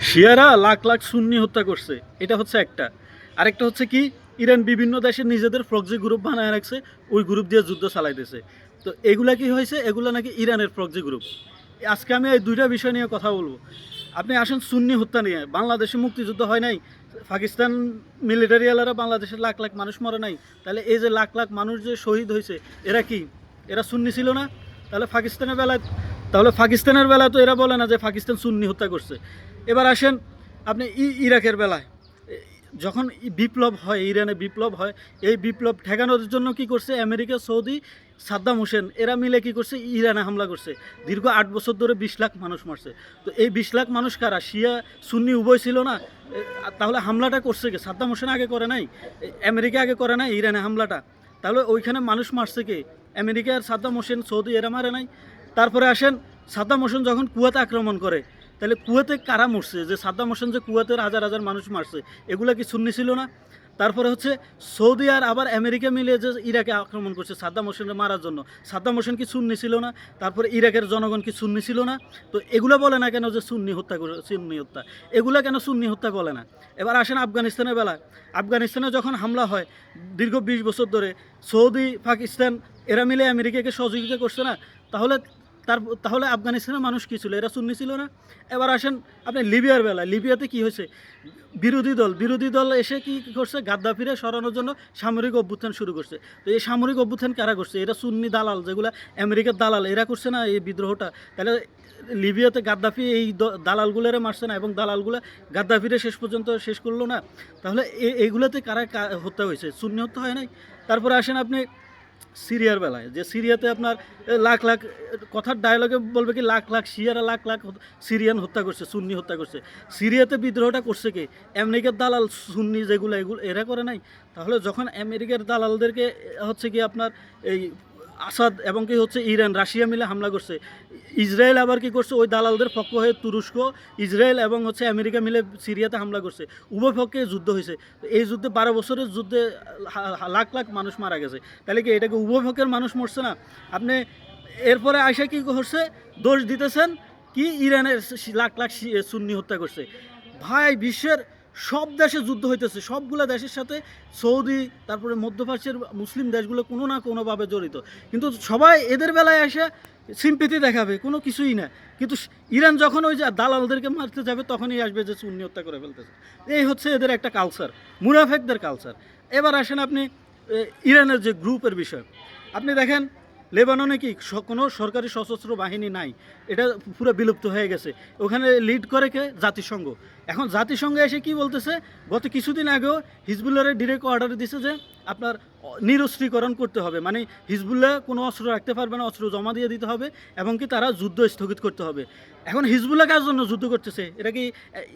শিয়ারা লাখ লাখ সুন্নি হত্যা করছে, এটা হচ্ছে একটা। আরেকটা হচ্ছে কি, ইরান বিভিন্ন দেশের নিজেদের প্রক্সি গ্রুপ বানায় রাখছে, ওই গ্রুপ দিয়ে যুদ্ধ চালাইতেছে। তো এগুলা কি হয়েছে, এগুলো নাকি ইরানের প্রক্সি গ্রুপ। আজকে আমি এই দুইটা বিষয় নিয়ে কথা বলবো। আপনি আসেন সুন্নি হত্যা নিয়ে। বাংলাদেশে মুক্তিযুদ্ধ হয় নাই, পাকিস্তান মিলিটারি এলারা বাংলাদেশের লাখ লাখ মানুষ মরে নাই, তাহলে এই যে লাখ লাখ মানুষ যে শহীদ হয়েছে, এরা কি, এরা সুন্নি ছিল না? তাহলে পাকিস্তানের বেলায় তো এরা বলে না যে পাকিস্তান সুন্নি হত্যা করছে। এবার আসেন আপনি ইরাকের বেলায়, যখন বিপ্লব হয়, ইরানে বিপ্লব হয়, এই বিপ্লব ঠেকানোর জন্য কি করছে আমেরিকা, সৌদি, সাদ্দাম হোসেন এরা মিলে কি করছে, ইরানে হামলা করছে। দীর্ঘ 8 বছর ধরে 20 লাখ মানুষ মারছে। তো এই 20 লাখ মানুষ কারা, শিয়া সুন্নি উভয় ছিল না? তাহলে হামলাটা করছে কে? সাদ্দাম হোসেন আগে করে নাই? আমেরিকা আগে করে নাই ইরানে হামলাটা? তাহলে ওইখানে মানুষ মারছে কে? আমেরিকা আর সাদ্দাম হোসেন, সৌদি এরা মারে নাই? তারপরে আসেন, সাদ্দাম হোসেন যখন কুয়াতে আক্রমণ করে, তাহলে কুয়াতে কারা মরছে? যে সাদ্দাম হোসেন যে কুয়াতের হাজার হাজার মানুষ মারছে, এগুলা কি সুন্নি ছিল না? তারপরে হচ্ছে সৌদি আর আবার আমেরিকা মিলে যে ইরাকে আক্রমণ করছে সাদ্দাম হোসেনকে মারার জন্য, সাদ্দাম হোসেন কি সুন্নি ছিল না? তারপরে ইরাকের জনগণ কি সুন্নি ছিল না? তো এগুলো বলে না কেন যে সুন্নি হত্যা করে, সুন্নি হত্যা? এগুলা কেন সুন্নি হত্যা বলে না? এবার আসেন আফগানিস্তানের বেলায়। আফগানিস্তানে যখন হামলা হয় দীর্ঘ 20 বছর ধরে, সৌদি, পাকিস্তান এরা মিলে আমেরিকাকে সহযোগিতা করছে না? তাহলে তাহলে আফগানিস্তানের মানুষ কী ছিল? এরা সুন্নি ছিল না? এবার আসেন আপনি লিবিয়ার বেলায়। লিবিয়াতে কি হয়েছে, বিরোধী দল এসে কি করছে, গাদ্দাফিরে সরানোর জন্য সামরিক অভ্যুত্থান শুরু করছে। তো এই সামরিক অভ্যুত্থান কারা করছে? এরা সুন্নি দালাল, যেগুলো আমেরিকার দালাল, এরা করছে না এই বিদ্রোহটা? তাহলে লিবিয়াতে গাদ্দাফি এই দালালগুলোরে মারছে না, এবং দালালগুলো গাদ্দাফিরে শেষ পর্যন্ত শেষ করলো না? তাহলে এইগুলোতে কারা হত্যা হয়েছে? সুন্নি হত্যা হয় নাই? তারপরে আসেন আপনি সিরিয়ার বেলায়, যে সিরিয়াতে আপনার লাখ লাখ, কথার ডায়লগে বলবে কি, লাখ লাখ শিয়ারা লাখ লাখ সিরিয়ান হত্যা করছে, সুন্নি হত্যা করছে। সিরিয়াতে বিদ্রোহটা করছে কে? আমেরিকার দালাল সুন্নি যেগুলো, এগুলো এরা করে নাই? তাহলে যখন আমেরিকার দালালদেরকে হচ্ছে কি আপনার এই আসাদ এবং কি হচ্ছে ইরান, রাশিয়া মিলে হামলা করছে, ইসরায়েল আবার কি করছে, ওই দালালদের পক্ষ হয়ে তুরস্ক, ইসরায়েল এবং হচ্ছে আমেরিকা মিলে সিরিয়াতে হামলা করছে। উভয় পক্ষে যুদ্ধ হয়েছে। এই যুদ্ধে 12 বছরের যুদ্ধে লাখ লাখ মানুষ মারা গেছে। তাহলে কি এটাকে উভয় পক্ষের মানুষ মরছে না? আপনি এরপরে আইসা কি করছে, দোষ দিতেছেন কি ইরানের লাখ লাখ সুন্নি হত্যা করছে। ভাই, বিশ্বের সব দেশে যুদ্ধ হইতেছে, সবগুলো দেশের সাথে সৌদি, তারপরে মধ্যপ্রাচ্যের মুসলিম দেশগুলো কোনো না কোনোভাবে জড়িত, কিন্তু সবাই এদের বেলায় এসে সিম্পিতি দেখাবে, কোনো কিছুই না। কিন্তু ইরান যখন ওই যে দালালদেরকে মারতে যাবে, তখনই আসবে যে সুন্নি হত্যা করে ফেলতেছে। এই হচ্ছে এদের একটা কালচার, মুনাফেকদের কালচার। এবার আসেন আপনি ইরানের যে গ্রুপের বিষয়, আপনি দেখেন লেবাননে কি কোনো সরকারি সশস্ত্র বাহিনী নাই, এটা পুরো বিলুপ্ত হয়ে গেছে। ওখানে লিড করে কে? জাতিসংঘ। এখন জাতিসংঘ এসে কি বলতেছে, গত কিছুদিন আগেও হিজবুল্লাহর ডিরেক্ট অর্ডার দিছে যে আপনার নিরস্ত্রীকরণ করতে হবে, মানে হিজবুল্লাহ কোনো অস্ত্র রাখতে পারবে না, অস্ত্র জমা দিয়ে দিতে হবে, এবং কি তারা যুদ্ধ স্থগিত করতে হবে। এখন হিজবুল্লাহ কার জন্য যুদ্ধ করতেছে? এরা কি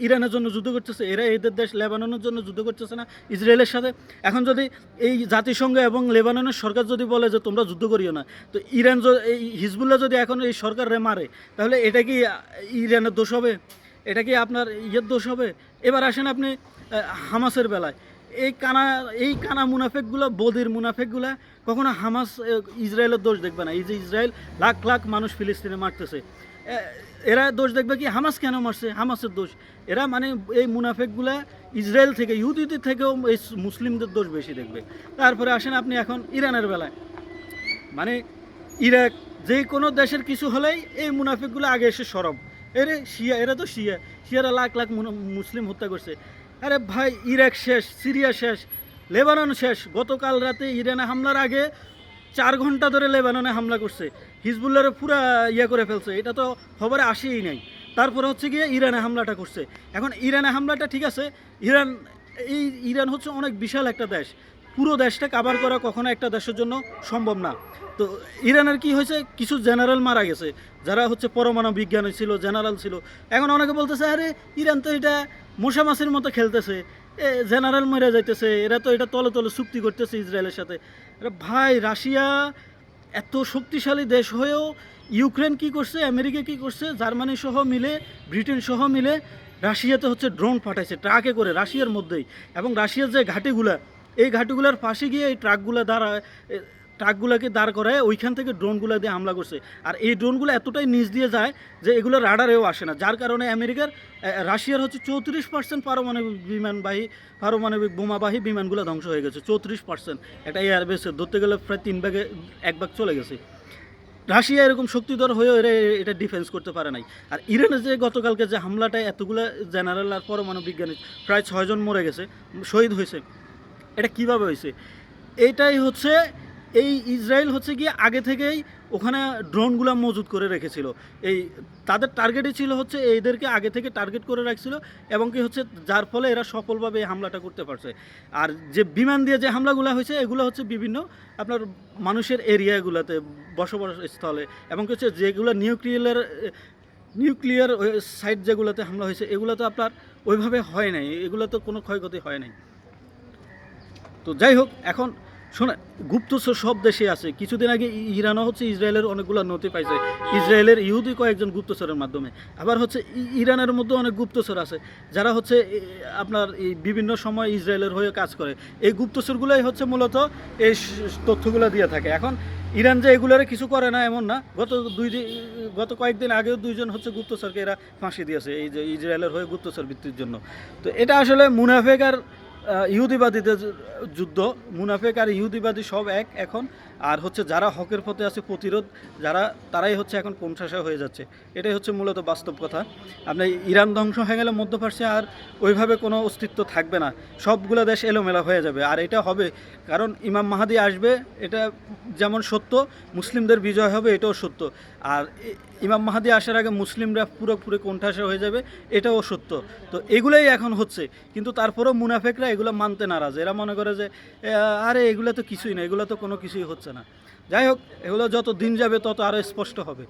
ইরানের জন্য যুদ্ধ করতেছে? এরা এদের দেশ লেবাননের জন্য যুদ্ধ করতেছে না ইসরায়েলের সাথে? এখন যদি এই জাতিসংঘ এবং লেবাননের সরকার যদি বলে যে তোমরা যুদ্ধ করিও না, তো ইরান এই হিজবুল্লাহ যদি এখন এই সরকারে মারে, তাহলে এটা কি ইরানের দোষ হবে? এটা কি আপনার ইয়ের দোষ হবে? এবার আসেন আপনি হামাসের বেলায়। এই কানা মুনাফেকগুলো, বদির মুনাফেকগুলো কখনো হামাস, ইসরায়েলের দোষ দেখবে না। এই যে ইসরায়েল লাখ লাখ মানুষ ফিলিস্তিনে মারতেছে, এরা দোষ দেখবে কি হামাস কেন মারছে, হামাসের দোষ। এরা মানে এই মুনাফেকগুলা ইসরায়েল থেকে, ইহুদিদের থেকেও এই মুসলিমদের দোষ বেশি দেখবে। তারপরে আসেন আপনি এখন ইরানের বেলায়, মানে ইরাক, যে কোনো দেশের কিছু হলেই এই মুনাফিকগুলো আগে এসে সরব। এরা তো শিয়ারা লাখ লাখ মুসলিম হত্যা করছে। আরে ভাই, ইরাক শেষ, সিরিয়া শেষ, লেবানন শেষ। গতকাল রাতে ইরানে হামলার আগে 4 ঘন্টা ধরে লেবাননে হামলা করছে, হিজবুল্লাহরে পুরা ইয়ে করে ফেলছে, এটা তো খবরে আসেই নাই। তারপরে হচ্ছে গিয়ে ইরানে হামলাটা করছে। এখন ইরানে হামলাটা ঠিক আছে, ইরান হচ্ছে অনেক বিশাল একটা দেশ, পুরো দেশটা কাভার করা কখনো একটা দেশের জন্য সম্ভব না। তো ইরানের কি হয়েছে, কিছু জেনারেল মারা গেছে, যারা হচ্ছে পরমাণু বিজ্ঞানী ছিল, জেনারেল ছিল। এখন অনেকে বলতেছে আরে ইরান তো এটা মশা মাছির মতো খেলতেছে, জেনারেল মরে যাইতেছে, এরা তো এটা তলে তলে চুক্তি করতেছে ইসরায়েলের সাথে। আরে ভাই, রাশিয়া এত শক্তিশালী দেশ হয়েও ইউক্রেন কি করছে, আমেরিকা কি করছে, জার্মানি সহ মিলে, ব্রিটেন সহ মিলে রাশিয়াতে হচ্ছে ড্রোন পাঠাইছে ট্রাকে করে রাশিয়ার মধ্যেই। এবং রাশিয়ার যে ঘাটিগুলা, এই ঘাটিগুলার পাশে গিয়ে এই ট্রাকগুলো দ্বারা ট্রাকগুলোকে দাঁড় করায় ওইখান থেকে ড্রোনগুলো দিয়ে হামলা করছে। আর এই ড্রোনগুলো এতটাই নিচ দিয়ে যায় যে এগুলো রাডারেও আসে না, যার কারণে রাশিয়ার হচ্ছে 34% পারমাণবিক বোমাবাহী বিমানগুলো ধ্বংস হয়ে গেছে। 34% একটা এয়ারবেসের ধরতে গেলে প্রায় 1/3 চলে গেছে। রাশিয়া এরকম শক্তিধর হয়েও এটা ডিফেন্স করতে পারে নাই। আর ইরানে যে গতকালকে যে হামলাটায় এতগুলো জেনারেল আর পরমাণু বিজ্ঞানী প্রায় 6 জন মরে গেছে, শহীদ হয়েছে, এটা কিভাবে হয়েছে? এইটাই হচ্ছে এই ইসরায়েল হচ্ছে গিয়ে আগে থেকেই ওখানে ড্রোনগুলো মজুত করে রেখেছিল। এই তাদের টার্গেটই ছিল হচ্ছে এদেরকে আগে থেকে টার্গেট করে রাখছিল, এবং কি হচ্ছে যার ফলে এরা সফলভাবে এই হামলাটা করতে পারছে। আর যে বিমান দিয়ে যে হামলাগুলো হয়েছে এগুলো হচ্ছে বিভিন্ন আপনার মানুষের এরিয়াগুলোতে, বসবাস স্থলে, এবং কি হচ্ছে যেগুলো নিউক্লিয়ার সাইট যেগুলোতে হামলা হয়েছে এগুলো তো আপনার ওইভাবে হয় নাই, এগুলো তো কোনো ক্ষয়ক্ষতি হয় নাই। তো যাই হোক, এখন শোনা, গুপ্তচর সব দেশে আছে। কিছুদিন আগে ইরানও হচ্ছে ইসরায়েলের অনেকগুলো নথি পাইছে ইসরায়েলের ইহুদি কয়েকজন গুপ্তচরের মাধ্যমে। আবার হচ্ছে ইরানের মধ্যে অনেক গুপ্তচর আছে যারা হচ্ছে আপনার এই বিভিন্ন সময় ইসরায়েলের হয়ে কাজ করে। এই গুপ্তচরগুলোই হচ্ছে মূলত এই তথ্যগুলো দিয়ে থাকে। এখন ইরান যে এগুলোরে কিছু করে না এমন না, গত কয়েকদিন আগেও 2 জন হচ্ছে গুপ্তচরকে এরা ফাঁসি দিয়েছে এই যে ইসরায়েলের হয়ে গুপ্তচর বৃত্তির জন্য। তো এটা আসলে মুনাফেক আর ইহুদিবাদীদের যুদ্ধ। মুনাফেক আর ইহুদিবাদী সব এক এখন। আর হচ্ছে যারা হকের পথে আছে প্রতিরোধ তারাই হচ্ছে এখন কোণঠাসা হয়ে যাচ্ছে। এটাই হচ্ছে মূলত বাস্তব কথা। আপনি ইরান ধ্বংস হয়ে গেলে মধ্যপ্রাচ্যে আর ওইভাবে কোনো অস্তিত্ব থাকবে না, সবগুলো দেশ এলোমেলা হয়ে যাবে। আর এটা হবে কারণ ইমাম মাহাদি আসবে, এটা যেমন সত্য, মুসলিমদের বিজয় হবে এটাও সত্য। আর ইমাম মাহাদি আসার আগে মুসলিমরা পুরোপুরি কোণঠাসা হয়ে যাবে, এটাও সত্য। তো এগুলোই এখন হচ্ছে, কিন্তু তারপরেও মুনাফেকরা এগুলো মানতে নারাজ। এরা মনে করে যে আরে এগুলো তো কিছুই না, এগুলো তো কোনো কিছুই হচ্ছে না। যাই হোক, এগুলো যত দিন যাবে তত আরও স্পষ্ট হবে।